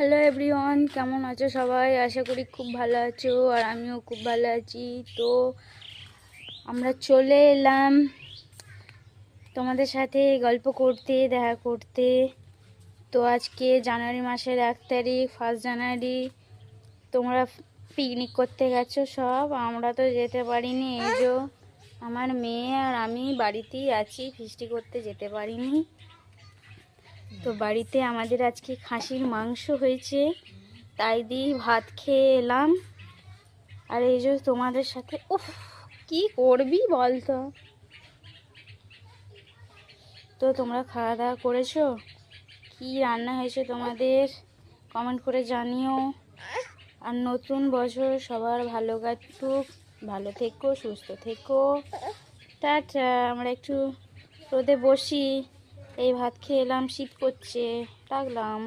Hello everyone, কেমন আছো সবাই? আশা করি খুব ভালো আছো, আর আমিও খুব ভালো আছি। তো আমরা চলে এলাম তোমাদের সাথে গল্প করতে, দেখা করতে। তো আজকে জানুয়ারি মাসের 1 তারিখ, 1 জানুয়ারি। তোমরা পিকনিক করতে গেছো সব, আমরা তো যেতে পারিনি। এই যে আমার মেয়ে আর আমি বাড়িতেই আছি, ফিস্টি করতে যেতে পারিনি। তো বাড়িতে আমাদের আজকে খাসির মাংস হয়েছে, তাই দিয়ে ভাত খেয়ে এলাম। আর এই যে তোমাদের সাথে, উফ কি করবি বল তো। তো তোমরা খাওয়া দাওয়া করেছো? কি রান্না হয়েছে তোমাদের কমেন্ট করে জানিও। আর নতুন বছর সবার ভালো কাটুক, ভালো থেকো, সুস্থ থেকো। টাটা। আমরা একটু রোদে বসি, এই ভাত খেয়ে এলাম, শীত করছে, রাখলাম।